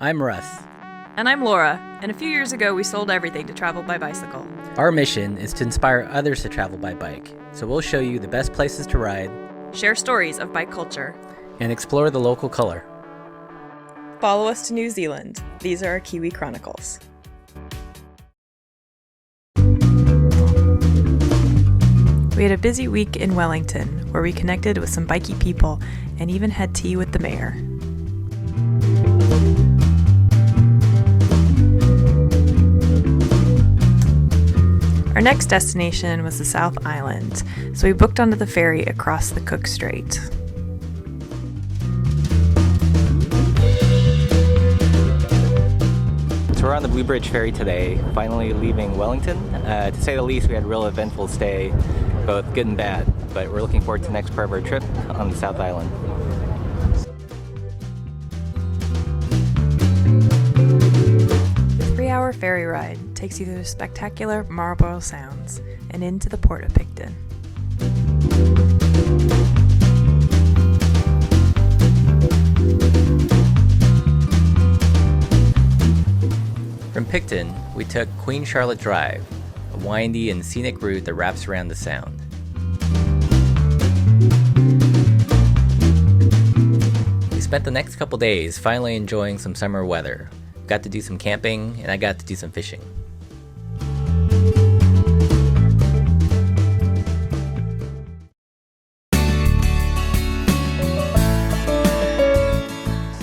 I'm Russ. And I'm Laura, and a few years ago we sold everything to travel by bicycle. Our mission is to inspire others to travel by bike, so we'll show you the best places to ride, Share stories of bike culture, and explore the local color. Follow us to New Zealand. These are our Kiwi Chronicles. We had a busy week in Wellington, where we connected with some bikey people and even had tea with the mayor. Our next destination was the South Island, so we booked onto the ferry across the Cook Strait. So we're on the Blue Bridge Ferry today, finally leaving Wellington. To say the least, we had a real eventful stay, both good and bad, but we're looking forward to the next part of our trip on the South Island. The 3-hour ferry ride takes you through the spectacular Marlborough Sounds and into the port of Picton. From Picton, we took Queen Charlotte Drive, a windy and scenic route that wraps around the sound. We spent the next couple days finally enjoying some summer weather. Got to do some camping, and I got to do some fishing.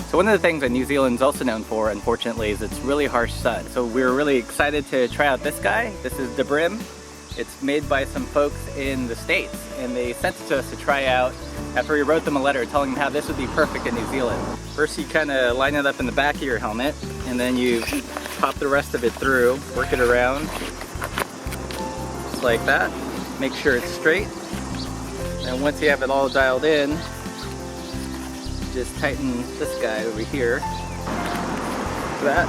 So one of the things that New Zealand's also known for, unfortunately, is its really harsh sun. So we were really excited to try out this guy. This is the Brim. It's made by some folks in the States, and they sent it to us to try out after we wrote them a letter telling them how this would be perfect in New Zealand. First you kind of line it up in the back of your helmet, and then you pop the rest of it through, work it around, just like that. Make sure it's straight. And once you have it all dialed in, just tighten this guy over here. That.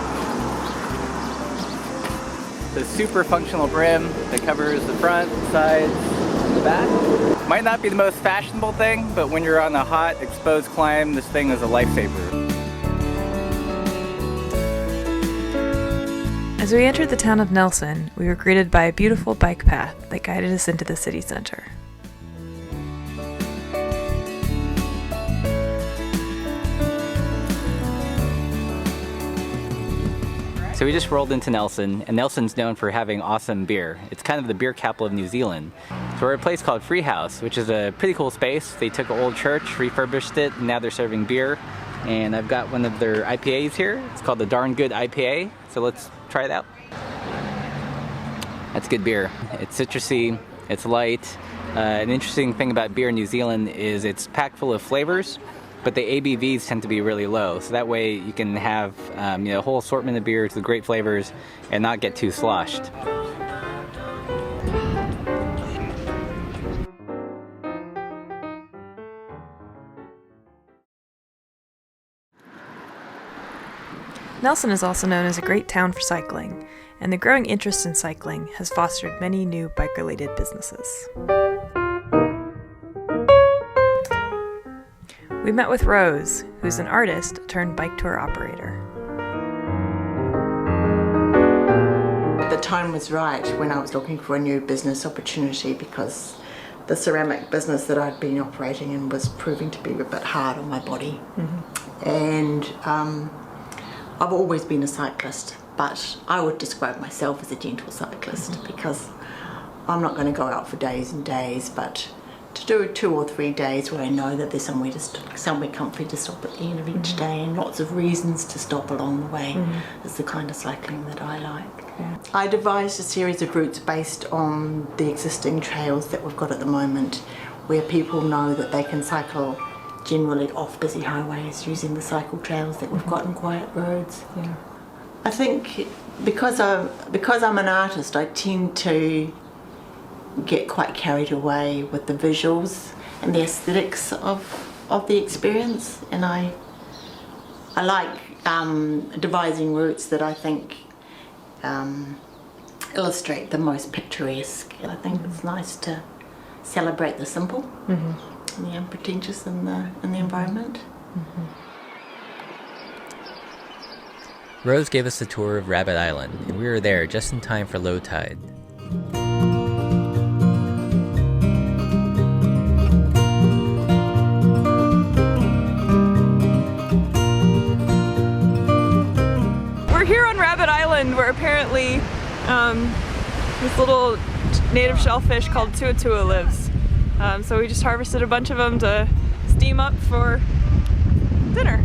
The super functional brim that covers the front, sides, and the back. Might not be the most fashionable thing, but when you're on a hot, exposed climb, this thing is a lifesaver. As we entered the town of Nelson, we were greeted by a beautiful bike path that guided us into the city center. So we just rolled into Nelson, and Nelson's known for having awesome beer. It's kind of the beer capital of New Zealand. So we're at a place called Free House, which is a pretty cool space. They took an old church, refurbished it, and now they're serving beer. And I've got one of their IPAs here. It's called the Darn Good IPA, so let's try it out. That's good beer. It's citrusy, it's light. An interesting thing about beer in New Zealand is it's packed full of flavors, but the ABVs tend to be really low, so that way you can have a whole assortment of beers with great flavors and not get too sloshed. Nelson is also known as a great town for cycling, and the growing interest in cycling has fostered many new bike-related businesses. We met with Rose, who's an artist turned bike tour operator. The time was right when I was looking for a new business opportunity because the ceramic business that I'd been operating in was proving to be a bit hard on my body. Mm-hmm. And I've always been a cyclist, but I would describe myself as a gentle cyclist mm-hmm. because I'm not going to go out for days and days, but to do 2 or 3 days where I know that there's somewhere comfy to stop at the end of each mm-hmm. day and lots of reasons to stop along the way mm-hmm. is the kind of cycling that I like. Yeah. I devised a series of routes based on the existing trails that we've got at the moment, where people know that they can cycle generally off busy highways using the cycle trails that we've got in quiet roads. Yeah. I think because I'm an artist, I tend to get quite carried away with the visuals and the aesthetics of the experience, and I like devising routes that I think illustrate the most picturesque. I think mm-hmm. it's nice to celebrate the simple mm-hmm. and the unpretentious in the environment. Mm-hmm. Rose gave us a tour of Rabbit Island, and we were there just in time for low tide. We're here on Rabbit Island where apparently this little native shellfish called tuatua lives. So we just harvested a bunch of them to steam up for dinner.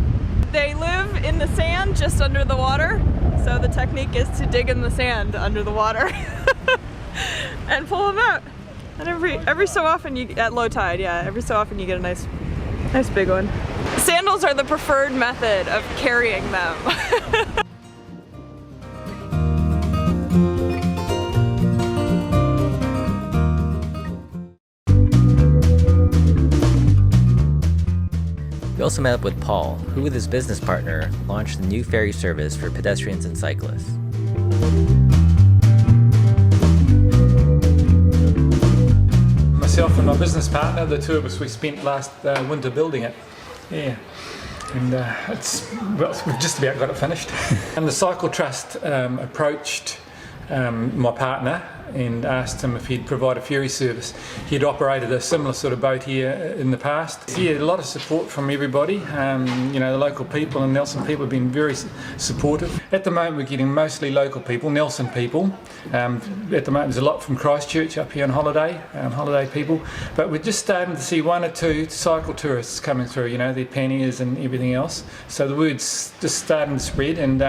They live in the sand just under the water, so the technique is to dig in the sand under the water and pull them out. And every so often at low tide, every so often you get a nice big one. Sandals are the preferred method of carrying them. We also met up with Paul, who with his business partner launched a new ferry service for pedestrians and cyclists. Myself and my business partner, the two of us, we spent last winter building it. Yeah. And we've just about got it finished. And the Cycle Trust approached my partner and asked him if he'd provide a ferry service. He'd operated a similar sort of boat here in the past. He had a lot of support from everybody. The local people and Nelson people have been very supportive. At the moment we're getting mostly local people, Nelson people. At the moment there's a lot from Christchurch up here on holiday people. But we're just starting to see one or two cycle tourists coming through, their panniers and everything else. So the word's just starting to spread, and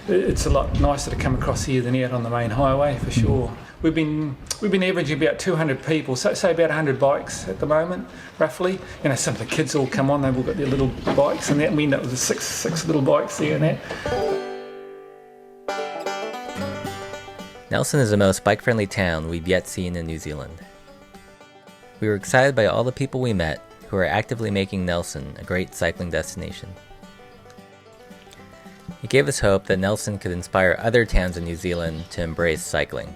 it's a lot nicer to come across here than out on the main highway for sure. We've been averaging about 200 people, so say about 100 bikes at the moment, roughly. Some of the kids all come on, they've all got their little bikes, and that we end up with six little bikes there and that. Nelson is the most bike-friendly town we've yet seen in New Zealand. We were excited by all the people we met who are actively making Nelson a great cycling destination. It gave us hope that Nelson could inspire other towns in New Zealand to embrace cycling.